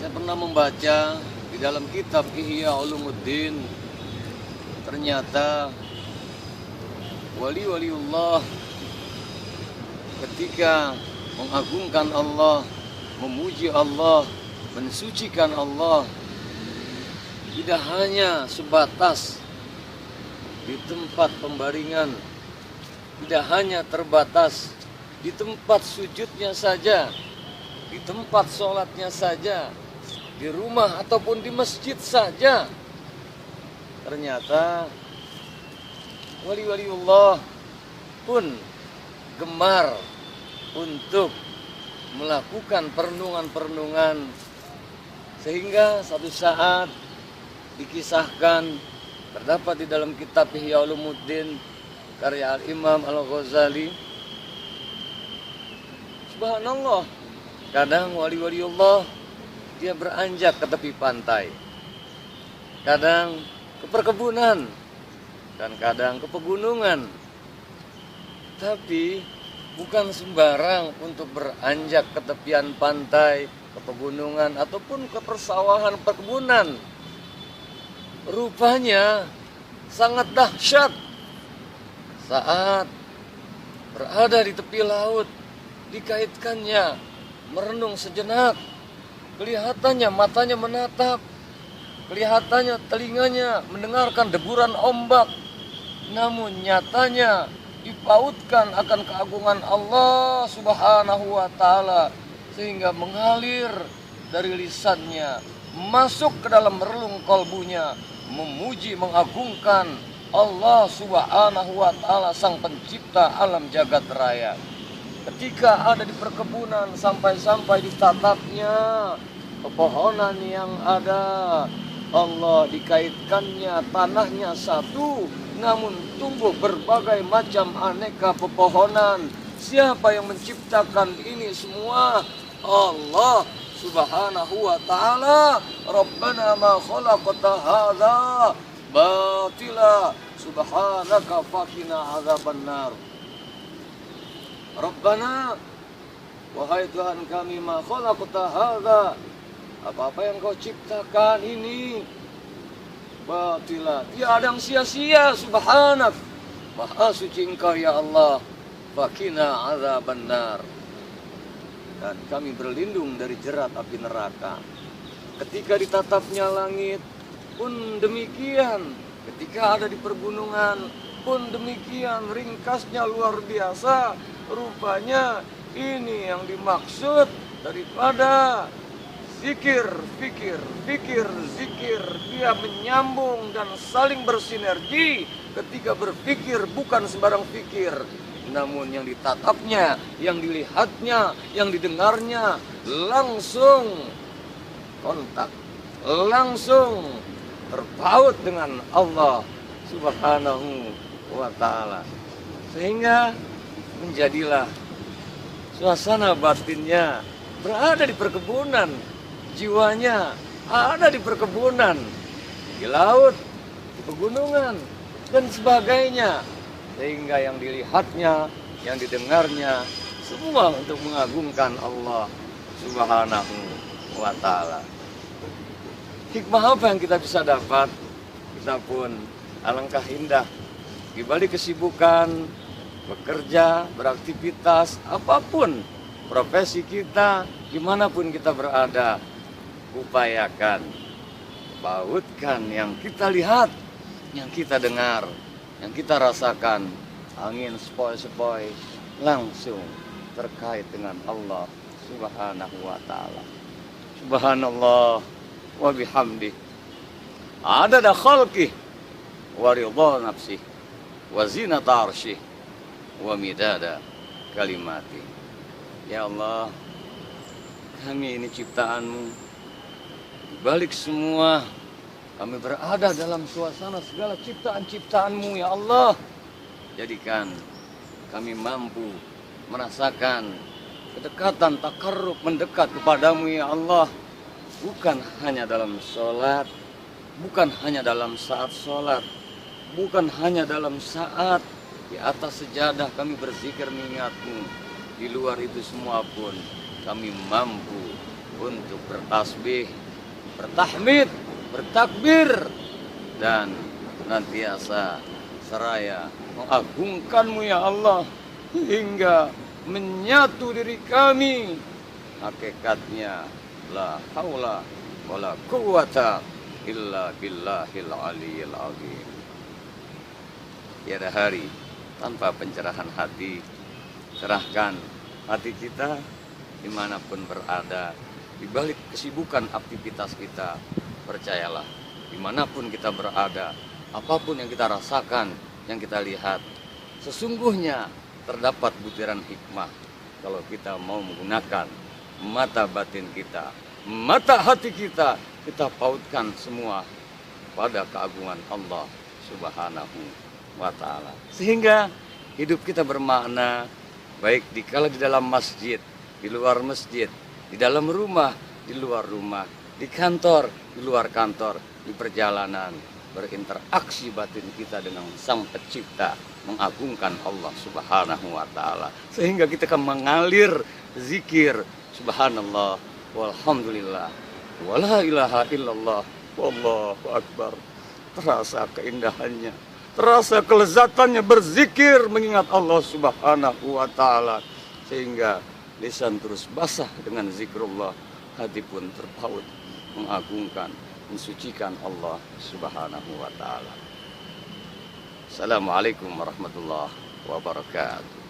Saya pernah membaca di dalam kitab Ihya Ulumuddin, ternyata wali-waliullah ketika mengagungkan Allah, memuji Allah, mensucikan Allah, tidak hanya sebatas di tempat pembaringan, tidak hanya terbatas di tempat sujudnya saja, di tempat sholatnya saja, di rumah ataupun di masjid saja. Ternyata wali-waliullah pun gemar untuk melakukan perenungan-perenungan, sehingga satu saat dikisahkan, terdapat di dalam kitab Ihya Ulumuddin karya Al-Imam Al-Ghazali. Subhanallah, kadang wali-waliullah dia beranjak ke tepi pantai, kadang ke perkebunan, dan kadang ke pegunungan. Tapi bukan sembarang untuk beranjak ke tepian pantai, ke pegunungan, ataupun ke persawahan perkebunan. Rupanya sangat dahsyat saat berada di tepi laut, dikaitkannya merenung sejenak. Kelihatannya matanya menatap, kelihatannya telinganya mendengarkan deburan ombak, namun nyatanya dipautkan akan keagungan Allah Subhanahu wa ta'ala, sehingga mengalir dari lisannya, masuk ke dalam relung kalbunya, memuji mengagungkan Allah Subhanahu wa ta'ala, sang pencipta alam jagat raya. Ketika ada di perkebunan, sampai-sampai ditatapnya pepohonan yang ada, Allah dikaitkannya tanahnya satu, namun tumbuh berbagai macam aneka pepohonan. Siapa yang menciptakan ini semua? Allah Subhanahu wa ta'ala. Rabbana ma khalaqta hadza batila subhanaka faqina adzabannar. Rabbana, wahai Tuhan kami, ma khalaqta hadza, apa-apa yang kau ciptakan ini batila, tiada yang sia-sia. Subhanak, maha suci engkau ya Allah. Faqina adzabannar, dan kami berlindung dari jerat api neraka. Ketika ditatapnya langit pun demikian, ketika ada di pergunungan pun demikian, ringkasnya luar biasa. Rupanya ini yang dimaksud daripada zikir, fikir, zikir. Dia menyambung dan saling bersinergi. Ketika berpikir bukan sembarang pikir, namun yang ditatapnya, yang dilihatnya, yang didengarnya langsung kontak, langsung terpaut dengan Allah Subhanahu wa ta'ala. Sehingga menjadilah suasana batinnya berada di perkebunan, jiwanya ada di perkebunan, di laut, di pegunungan, dan sebagainya. Sehingga yang dilihatnya, yang didengarnya, semua untuk mengagungkan Allah Subhanahu wa ta'ala. Hikmah apa yang kita bisa dapat? Kita pun alangkah indah di balik kesibukan, bekerja, beraktivitas, apapun profesi kita, dimanapun kita berada, upayakan, bautkan yang kita lihat, yang kita dengar, yang kita rasakan, angin sepoi-sepoi, langsung terkait dengan Allah Subhanahu wa ta'ala. Subhanallah wa bihamdih, adada khalqih wa ridha nafsih wa zinata arsyih wa midada kalimati. Ya Allah, kami ini ciptaan-Mu. Balik semua kami berada dalam suasana segala ciptaan-ciptaan-Mu, ya Allah. Jadikan kami mampu merasakan kedekatan, takarrub, mendekat kepadamu, ya Allah. Bukan hanya dalam sholat, bukan hanya dalam saat sholat, bukan hanya dalam saat di atas sejadah kami berzikir mengingat-Mu. Di luar itu semua pun kami mampu untuk bertasbih, bertahmid, bertakbir, dan senantiasa seraya mengagungkan-Mu ya Allah, hingga menyatu diri kami. Hakikatnya la haula wala quwata illa billahil aliyil azim. Tiada hari tanpa pencerahan hati. Cerahkan hati kita dimanapun berada, di balik kesibukan aktivitas kita. Percayalah, dimanapun kita berada, apapun yang kita rasakan, yang kita lihat, sesungguhnya terdapat butiran hikmah kalau kita mau menggunakan mata batin kita, mata hati kita, kita pautkan semua pada keagungan Allah Subhanahu wa Ta'ala. Sehingga hidup kita bermakna, baik dikala di dalam masjid, di luar masjid, di dalam rumah, di luar rumah, di kantor, di luar kantor, di perjalanan, berinteraksi batin kita dengan Sang Pencipta, mengagungkan Allah Subhanahu wa Ta'ala, sehingga kita akan mengalir zikir subhanallah walhamdulillah wala ilaha illallah wallahu akbar. Terasa keindahannya, terasa kelezatannya berzikir mengingat Allah Subhanahu wa Ta'ala, sehingga lisan terus basah dengan zikrullah, hati pun terpaut mengagungkan, mensucikan Allah Subhanahu wa Ta'ala. Assalamualaikum warahmatullahi wabarakatuh.